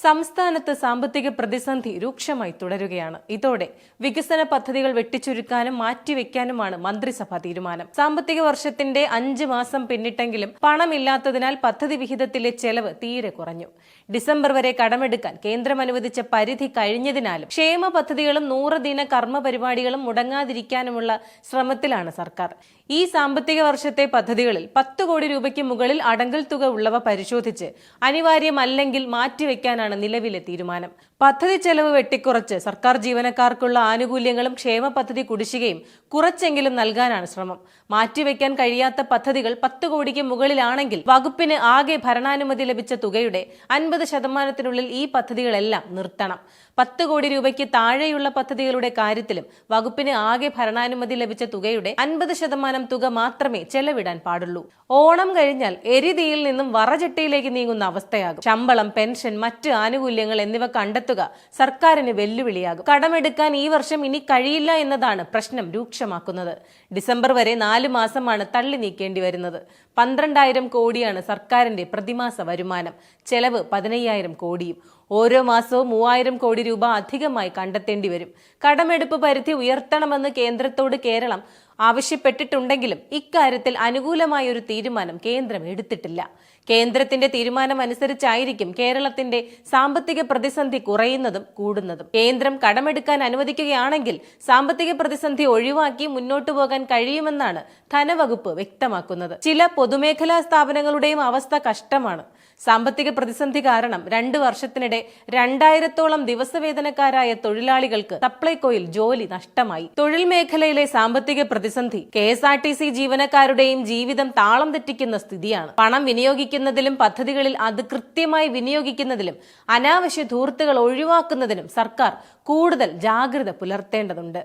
സംസ്ഥാനത്ത് സാമ്പത്തിക പ്രതിസന്ധി രൂക്ഷമായി തുടരുകയാണ്. ഇതോടെ വികസന പദ്ധതികൾ വെട്ടിച്ചുരുക്കാനും മാറ്റിവെക്കാനുമാണ് മന്ത്രിസഭാ തീരുമാനം. സാമ്പത്തിക വർഷത്തിന്റെ 5 മാസം പിന്നിട്ടെങ്കിലും പണമില്ലാത്തതിനാൽ പദ്ധതി വിഹിതത്തിലെ ചെലവ് തീരെ കുറഞ്ഞു. ഡിസംബർ വരെ കടമെടുക്കാൻ കേന്ദ്രം അനുവദിച്ച പരിധി കഴിഞ്ഞതിനാലും ക്ഷേമ പദ്ധതികളും 100 ദിന കർമ്മ പരിപാടികളും മുടങ്ങാതിരിക്കാനുമുള്ള ശ്രമത്തിലാണ് സർക്കാർ. ഈ സാമ്പത്തിക വർഷത്തെ പദ്ധതികളിൽ 10 കോടി രൂപയ്ക്ക് മുകളിൽ അടങ്കൽ തുക ഉള്ളവ പരിശോധിച്ച് അനിവാര്യമല്ലെങ്കിൽ മാറ്റിവെക്കാനാണ് നിലവിലെ തീരുമാനം. പദ്ധതി ചെലവ് വെട്ടിക്കുറച്ച് സർക്കാർ ജീവനക്കാർക്കുള്ള ആനുകൂല്യങ്ങളും ക്ഷേമ പദ്ധതി കുടിശ്ശികയും കുറച്ചെങ്കിലും നൽകാനാണ് ശ്രമം. മാറ്റിവെക്കാൻ കഴിയാത്ത പദ്ധതികൾ 10 കോടിക്ക് മുകളിലാണെങ്കിൽ വകുപ്പിന് ആകെ ഭരണാനുമതി ലഭിച്ച തുകയുടെ 50% ഈ പദ്ധതികളെല്ലാം നിർത്തണം. 10 കോടി രൂപയ്ക്ക് താഴെയുള്ള പദ്ധതികളുടെ കാര്യത്തിലും വകുപ്പിന് ആകെ ഭരണാനുമതി ലഭിച്ച തുകയുടെ 50% തുക മാത്രമേ ചെലവിടാൻ പാടുള്ളൂ. ഓണം കഴിഞ്ഞാൽ എരിതീയിൽ നിന്നും വറചട്ടിയിലേക്ക് നീങ്ങുന്ന അവസ്ഥയാകും. ശമ്പളം, പെൻഷൻ, മറ്റ് ആനുകൂല്യങ്ങൾ എന്നിവ കണ്ടെത്തുക സർക്കാരിന് വെല്ലുവിളിയാകും. കടമെടുക്കാൻ ഈ വർഷം ഇനി കഴിയില്ല എന്നതാണ് പ്രശ്നം രൂക്ഷമാക്കുന്നത്. ഡിസംബർ വരെ 4 മാസമാണ് തള്ളി നീക്കേണ്ടി വരുന്നത്. 12,000 കോടിയാണ് സർക്കാരിന്റെ പ്രതിമാസ വരുമാനം. ചെലവ് 15,000 കോടിയും. ഓരോ മാസവും 3,000 കോടി രൂപ അധികമായി കണ്ടെത്തേണ്ടി വരും. കടമെടുപ്പ് പരിധി ഉയർത്തണമെന്ന് കേന്ദ്രത്തോട് കേരളം ആവശ്യപ്പെട്ടിട്ടുണ്ടെങ്കിലും ഇക്കാര്യത്തിൽ അനുകൂലമായ ഒരു തീരുമാനം കേന്ദ്രം എടുത്തിട്ടില്ല. കേന്ദ്രത്തിന്റെ തീരുമാനം അനുസരിച്ചായിരിക്കും കേരളത്തിന്റെ സാമ്പത്തിക പ്രതിസന്ധി കുറയുന്നതും കൂടുന്നതും. കേന്ദ്രം കടമെടുക്കാൻ അനുവദിക്കുകയാണെങ്കിൽ സാമ്പത്തിക പ്രതിസന്ധി ഒഴിവാക്കി മുന്നോട്ടു പോകാൻ കഴിയുമെന്നാണ് ധനവകുപ്പ് വ്യക്തമാക്കുന്നത്. ചില പൊതുമേഖലാ സ്ഥാപനങ്ങളുടെയും അവസ്ഥ കഷ്ടമാണ്. സാമ്പത്തിക പ്രതിസന്ധി കാരണം 2 വർഷത്തിനിടെ 2000-ഓളം ദിവസവേതനക്കാരായ തൊഴിലാളികൾക്ക് സപ്ലൈകോയിൽ ജോലി നഷ്ടമായി. തൊഴിൽ മേഖലയിലെ സാമ്പത്തിക പ്രതിസന്ധി KSRTC ജീവനക്കാരുടെയും ജീവിതം താളം തെറ്റിക്കുന്ന സ്ഥിതിയാണ്. പണം വിനിയോഗിക്കുന്നതിലും പദ്ധതികളിൽ അത് കൃത്യമായി വിനിയോഗിക്കുന്നതിലും അനാവശ്യ ധൂർത്തുകൾ ഒഴിവാക്കുന്നതിനും സർക്കാർ കൂടുതൽ ജാഗ്രത പുലർത്തേണ്ടതുണ്ട്.